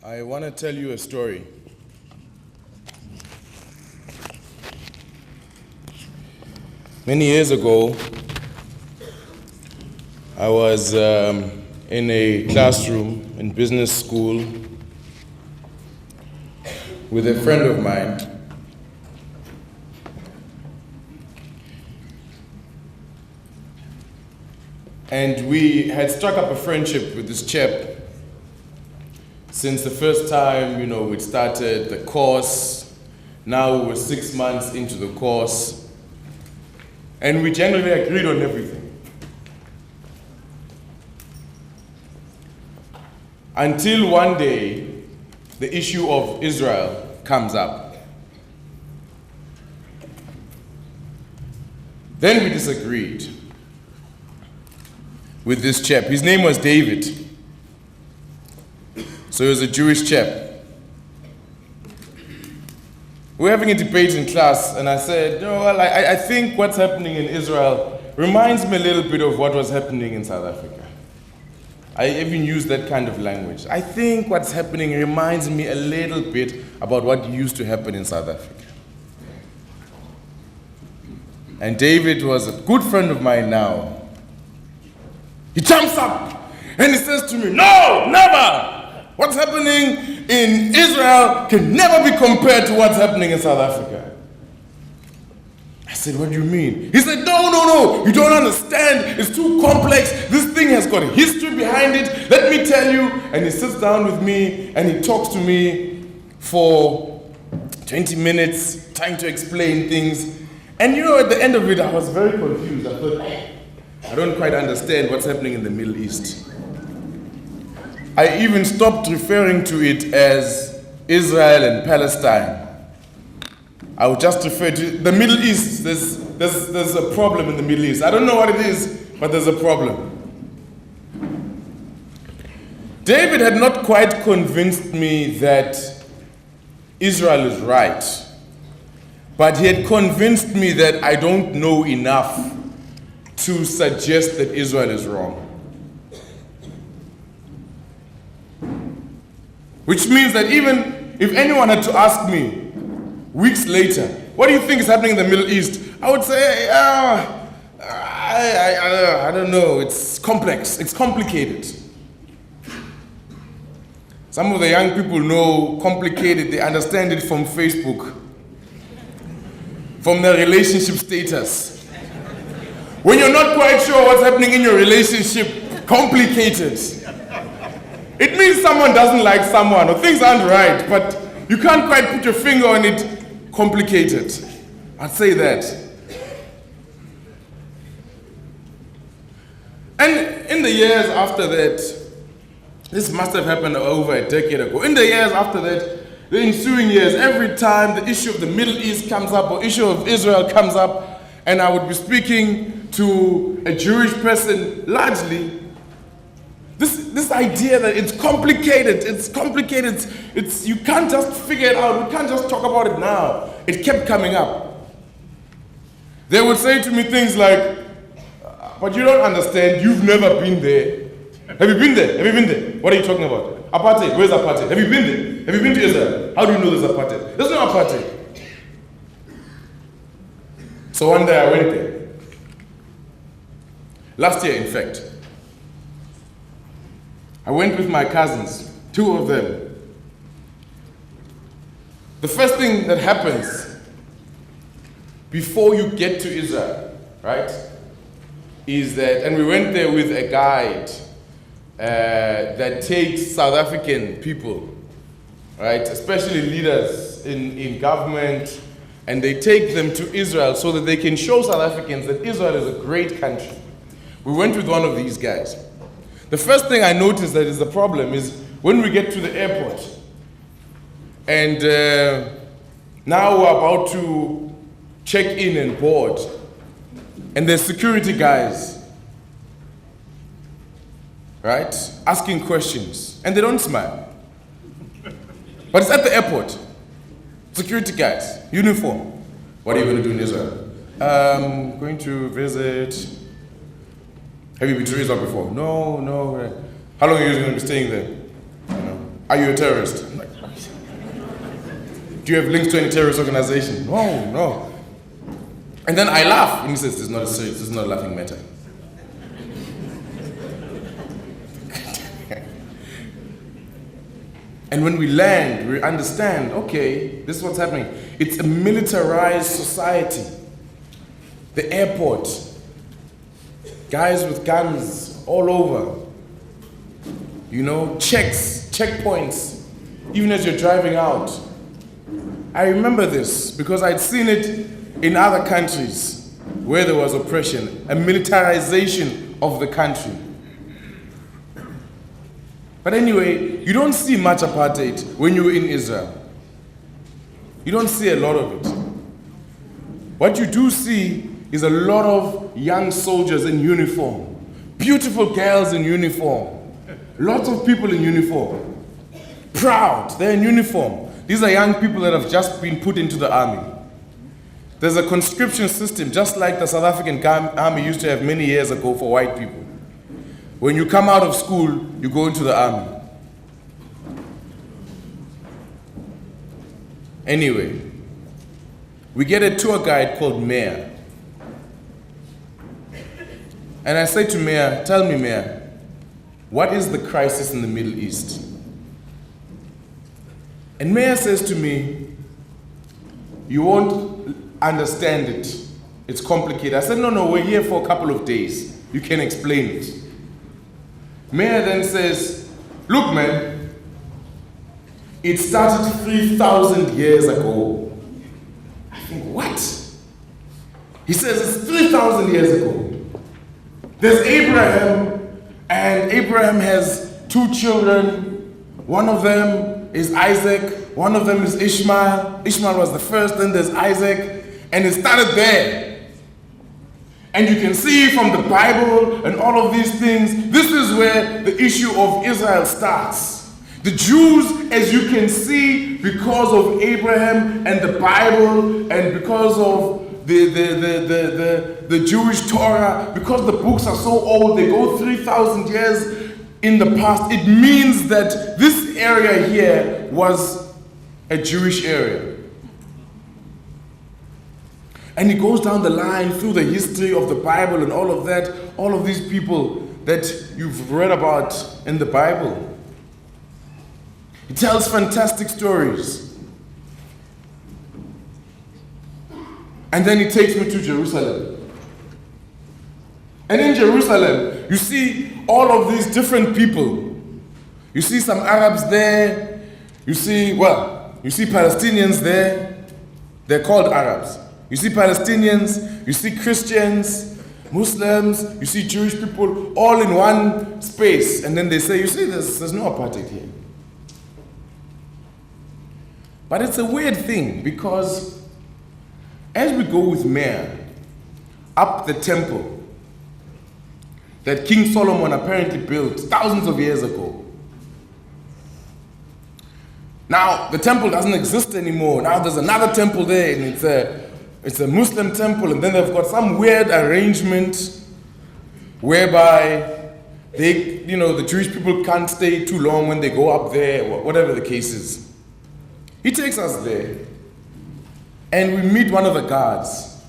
I want to tell you a story. Many years ago, I was in a classroom in business school with a friend of mine. And we had struck up a friendship with this chap since the first time, we'd started the course. Now we were 6 months into the course. And we generally agreed on everything. Until one day, the issue of Israel comes up. Then we disagreed with this chap. His name was David. So he was a Jewish chap. We were having a debate in class, and I said, I think what's happening in Israel reminds me a little bit of what was happening in South Africa. I even used that kind of language. I think what's happening reminds me a little bit about what used to happen in South Africa. And David was a good friend of mine now. He jumps up and he says to me, "No, never! What's happening in Israel can never be compared to what's happening in South Africa." I said, "What do you mean?" He said, No, you don't understand. It's too complex. This thing has got a history behind it. Let me tell you." And he sits down with me and he talks to me for 20 minutes trying to explain things. And at the end of it, I was very confused. I thought, I don't quite understand what's happening in the Middle East. I even stopped referring to it as Israel and Palestine. I would just refer to the Middle East. There's a problem in the Middle East. I don't know what it is, but there's a problem. David had not quite convinced me that Israel is right, but he had convinced me that I don't know enough to suggest that Israel is wrong. Which means that even if anyone had to ask me weeks later, "What do you think is happening in the Middle East?" I would say, I don't know, it's complex, it's complicated. Some of the young people know complicated, they understand it from Facebook, from their relationship status. When you're not quite sure what's happening in your relationship, complicated. It means someone doesn't like someone or things aren't right, but you can't quite put your finger on it. Complicated. I'd say that. And in the years after that, this must have happened over a decade ago. In the years after that, the ensuing years, every time the issue of the Middle East comes up or issue of Israel comes up, and I would be speaking to a Jewish person largely, this idea that it's complicated, you can't just figure it out, we can't just talk about it now. It kept coming up. They would say to me things like, "But you don't understand, you've never been there." Have you been there? Have you been there? What are you talking about? Apartheid, where's apartheid? Have you been there? Have you been to Israel? How do you know there's apartheid? There's no apartheid. So one day I went there. Last year, in fact. I went with my cousins, 2 of them. The first thing that happens before you get to Israel, right, is that, and we went there with a guide that takes South African people, right, especially leaders in government, and they take them to Israel so that they can show South Africans that Israel is a great country. We went with one of these guys. The first thing I noticed that is the problem is when we get to the airport, and now we're about to check in and board, and there's security guys, right, asking questions, and they don't smile. But it's at the airport. Security guys, uniform. "What are you going to do in Israel?" "Going to visit." "Have you been to Israel before?" No. "How long are you going to be staying there?" are you a terrorist? I'm like, do you have links to any terrorist organization? No, no. And then I laugh, and he says, this is not a laughing matter. And when we land, we understand, okay, this is what's happening. It's a militarized society. The airport, guys with guns all over. You know, checkpoints, even as you're driving out. I remember this because I'd seen it in other countries where there was oppression, a militarization of the country. But anyway, you don't see much apartheid when you're in Israel. You don't see a lot of it. What you do see is a lot of young soldiers in uniform, beautiful girls in uniform, lots of people in uniform, proud, they're in uniform. These are young people that have just been put into the army. There's a conscription system, just like the South African army used to have many years ago for white people. When you come out of school, you go into the army. Anyway, we get a tour guide called Mayor. And I say to Mayor, tell me, Mayor, what is the crisis in the Middle East? And Mayor says to me, you won't understand it. It's complicated. I said, no, we're here for a couple of days. You can explain it. Mayor then says, look, man, it started 3,000 years ago. I think, what? He says it's 3,000 years ago. There's Abraham, and Abraham has 2 children. One of them is Isaac, one of them is Ishmael. Ishmael was the first, then there's Isaac, and it started there. And you can see from the Bible and all of these things, this is where the issue of Israel starts. The Jews, as you can see, because of Abraham and the Bible, and because of the Jewish Torah, because the books are so old, they go 3,000 years in the past, it means that this area here was a Jewish area. And he goes down the line through the history of the Bible and all of that, all of these people that you've read about in the Bible. He tells fantastic stories. And then he takes me to Jerusalem. And in Jerusalem, you see all of these different people. You see some Arabs there. You see Palestinians there. They're called Arabs. You see Palestinians, you see Christians, Muslims, you see Jewish people, all in one space. And then they say, you see, there's no apartheid here. But it's a weird thing, because as we go with Mayor up the temple that King Solomon apparently built thousands of years ago, now the temple doesn't exist anymore. Now there's another temple there, and it's a Muslim temple, and then they've got some weird arrangement whereby the Jewish people can't stay too long when they go up there, or whatever the case is. He takes us there, and we meet one of the guards.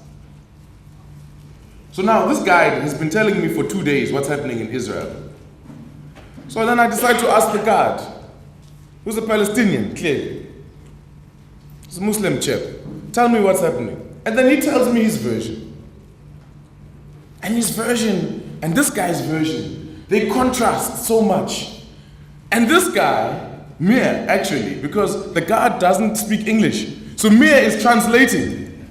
So now this guy has been telling me for 2 days what's happening in Israel. So then I decide to ask the guard, who's a Palestinian, clearly. He's a Muslim chap. Tell me what's happening. And then he tells me his version. And his version and this guy's version, they contrast so much. And this guy, Mir, actually, because the guard doesn't speak English, so Mir is translating.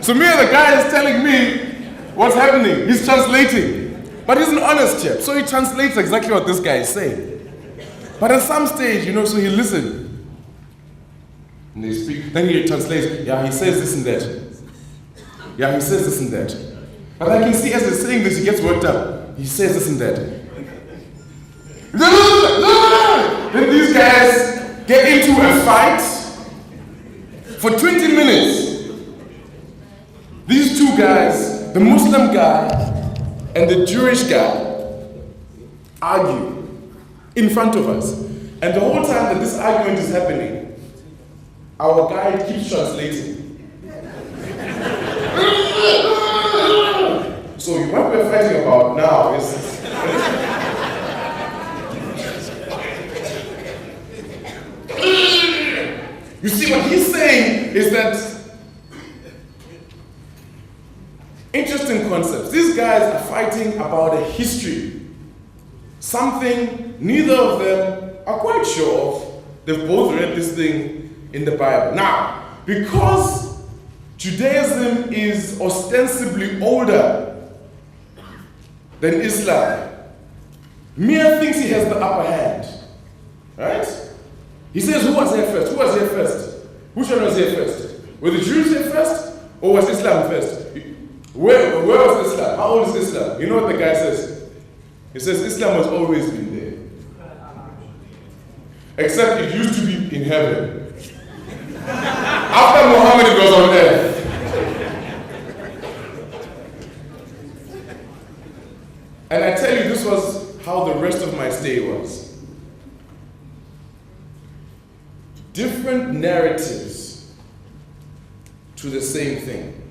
So Mir, the guy, is telling me what's happening. He's translating. But he's an honest chap, so he translates exactly what this guy is saying. But at some stage, so he listens. And they speak, then he translates, yeah, he says this and that. Yeah, he says this and that. But I can see as he's saying this, he gets worked up. He says this and that. Then these guys get into a fight for 20 minutes. These 2 guys, the Muslim guy and the Jewish guy, argue in front of us. And the whole time that this argument is happening, our guide keeps translating. So what we're fighting about now is you see, what he's saying is that interesting concepts. These guys are fighting about a history, something neither of them are quite sure of. They've both read this thing in the Bible. Now, because Judaism is ostensibly older than Islam, Mir thinks he has the upper hand. Right? He says, who was here first? Who was here first? Which one was here first? Were the Jews here first? Or was Islam first? Where was Islam? How old is Islam? You know what the guy says? He says, Islam has always been there. Except it used to be in heaven. After Muhammad, it was on earth. And I tell you, this was how the rest of my stay was. Different narratives to the same thing.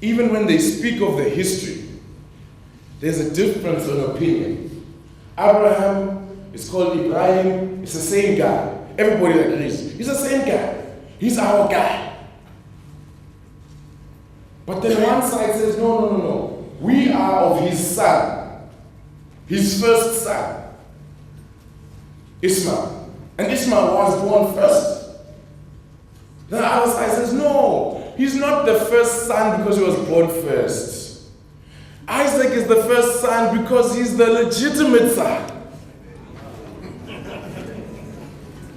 Even when they speak of the history, there's a difference in opinion. Abraham is called Ibrahim, it's the same guy. Everybody agrees. He's the same guy. He's our guy. But then one side says, no. We are of his son, his first son, Ismail. And Ismail was born first. The other side says, no, he's not the first son because he was born first. Isaac is the first son because he's the legitimate son.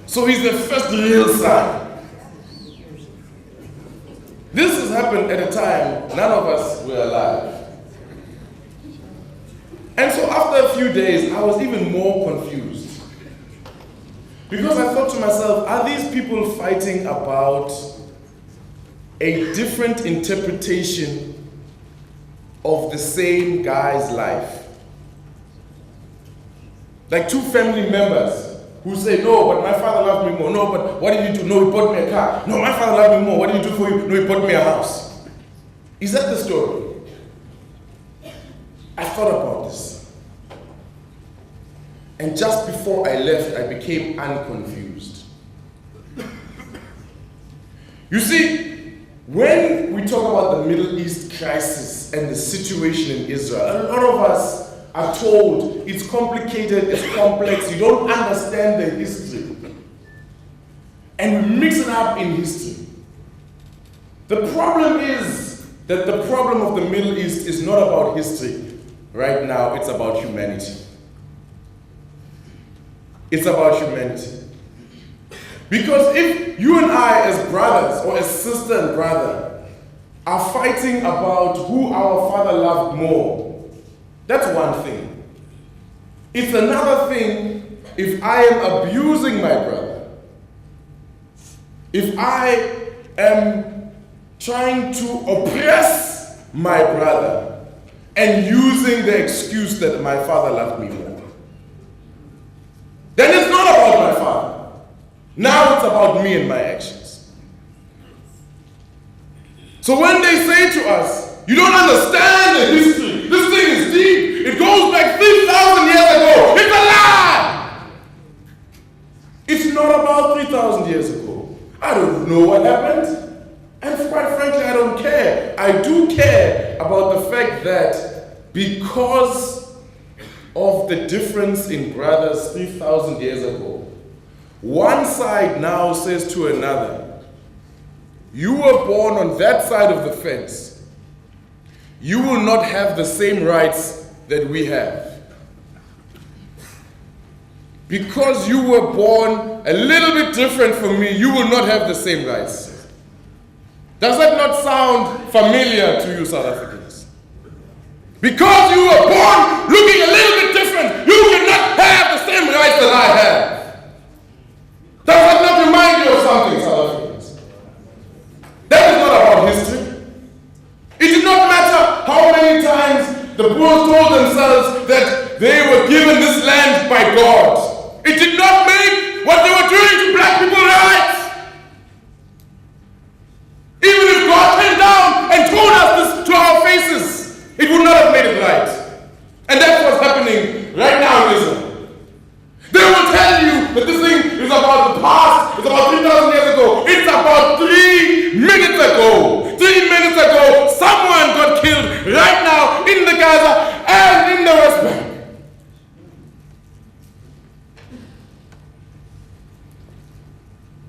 So he's the first real son. This has happened at a time none of us were alive. And so after a few days, I was even more confused. Because I thought to myself, are these people fighting about a different interpretation of the same guy's life? Like two family members who say, no, but my father loved me more. No, but what did you do? No, he bought me a car. No, my father loved me more. What did he do for you? No, he bought me a house. Is that the story? I thought about this. And just before I left, I became unconfused. You see, when we talk about the Middle East crisis and the situation in Israel, a lot of us are told it's complicated, it's complex, you don't understand the history. And we mix it up in history. The problem is that the problem of the Middle East is not about history. Right now, it's about humanity. It's about humanity. Because if you and I as brothers or as sister and brother are fighting about who our father loved more, that's one thing. It's another thing if I am abusing my brother. If I am trying to oppress my brother and using the excuse that my father loved me more. Then it's not about my father. Now it's about me and my actions. So when they say to us, you don't understand the history, this thing is deep, it goes back 3,000 years ago, it's a lie! It's not about 3,000 years ago. I don't know what happened. And quite frankly, I don't care. I do care about the fact that because of the difference in brothers 3,000 years ago, one side now says to another, you were born on that side of the fence. You will not have the same rights that we have. Because you were born a little bit different from me, you will not have the same rights. Does that not sound familiar to you, South Africans? Because you were born looking a little bit different, you cannot have the same rights that I have. Does that not remind you of something, South Africans? That is not about history. It did not matter how many times the Boers told themselves that they were given this land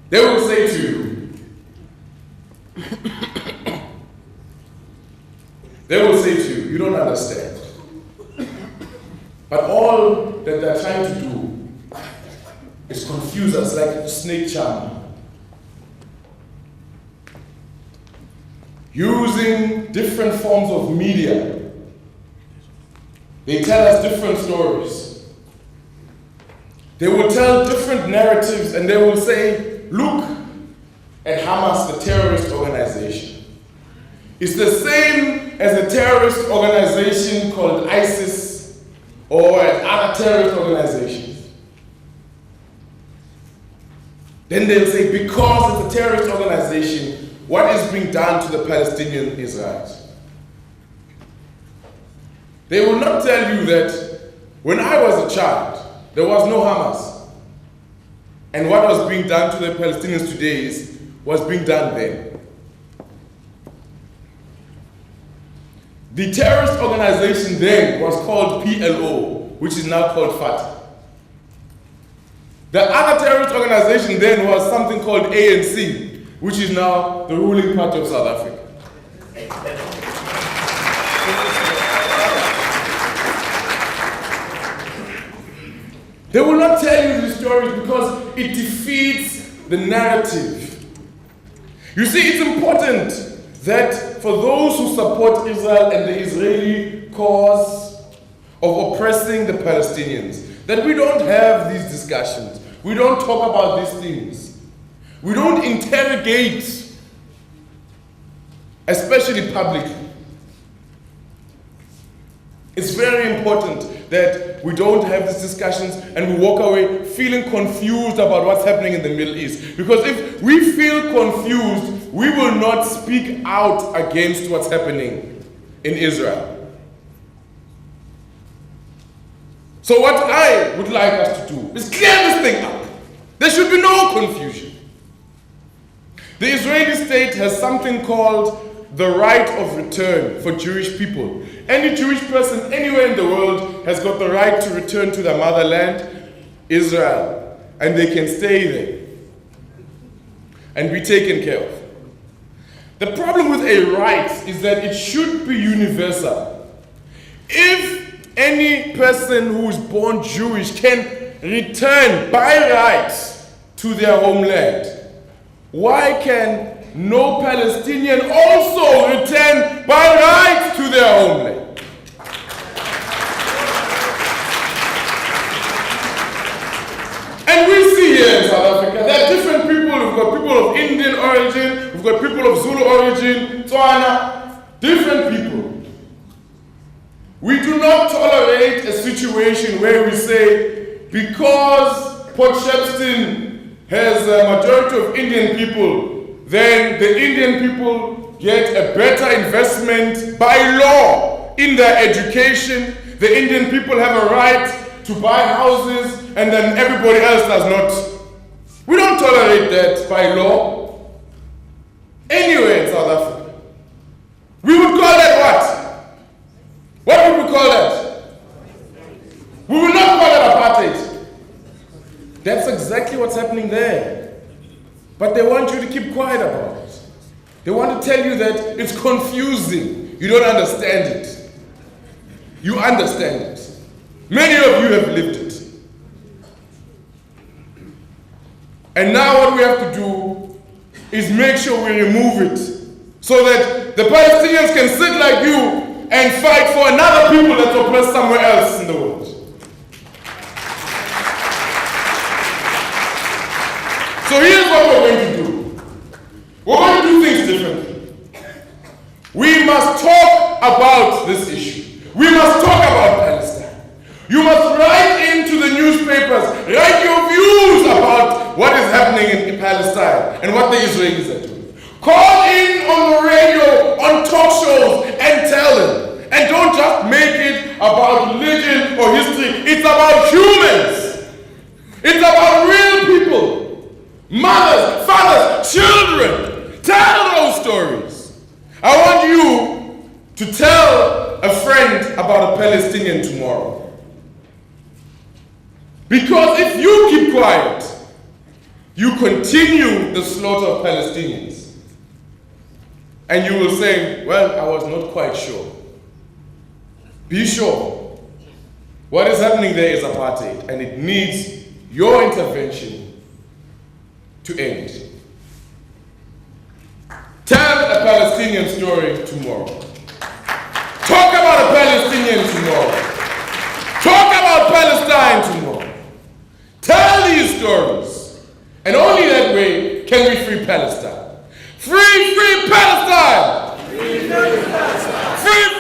They will say to you, you don't understand. But all that they're trying to do is confuse us like a snake charmer. Using different forms of media, they tell us different stories. They will tell different narratives and they will say, look at Hamas, the terrorist organization. It's the same as a terrorist organization called ISIS or other terrorist organizations. Then they'll say, because it's a terrorist organization, what is being done to the Palestinian Israelis? They will not tell you that when I was a child, there was no Hamas. And what was being done to the Palestinians today was being done then. The terrorist organization then was called PLO, which is now called Fatah. The other terrorist organization then was something called ANC, which is now the ruling party of South Africa. They will not tell you these stories because it defeats the narrative. You see, it's important that for those who support Israel and the Israeli cause of oppressing the Palestinians, that we don't have these discussions. We don't talk about these things. We don't interrogate, especially publicly. It's very important that we don't have these discussions and we walk away feeling confused about what's happening in the Middle East. Because if we feel confused, we will not speak out against what's happening in Israel. So what I would like us to do is clear this thing up. There should be no confusion. The Israeli state has something called the right of return for Jewish people. Any Jewish person anywhere in the world has got the right to return to their motherland, Israel, and they can stay there and be taken care of. The problem with a right is that it should be universal. If any person who is born Jewish can return by right to their homeland, why can no Palestinian also return by right to their homeland? And we see here in South Africa, there are different people. We've got people of Indian origin, we've got people of Zulu origin, Tswana, different people. We do not tolerate a situation where we say, because Port Shepstone has a majority of Indian people, then the Indian people get a better investment by law in their education. The Indian people have a right to buy houses, and then everybody else does not. We don't tolerate that by law. Anywhere in South Africa. We would call that what? What would we call that? We will not call it apartheid. That's exactly what's happening there. But they want you to keep quiet about it. They want to tell you that it's confusing. You don't understand it. You understand it. Many of you have lived it. And now what we have to do is make sure we remove it so that the Palestinians can sit like you and fight for another people that's oppressed somewhere else in the world. So here's what we're going to do. We're going to do things differently. We must talk about this issue. We must talk about Palestine. You must write into the newspapers, write your views about what is happening in Palestine and what the Israelis are doing. Call in on the radio, on talk shows, and tell them. And don't just make it about religion or history. It's about humans. It's about real people. Mothers, fathers, children. Tell those stories. I want you to tell a friend about a Palestinian tomorrow. Because if you keep quiet, you continue the slaughter of Palestinians. And you will say, well, I was not quite sure. Be sure. What is happening there is apartheid, and it needs your intervention to end. Tell a Palestinian story tomorrow. Talk about a Palestinian tomorrow. Talk about Palestine tomorrow. Tell these stories. And only that way can we free Palestine. Free Palestine! Free Palestine! Free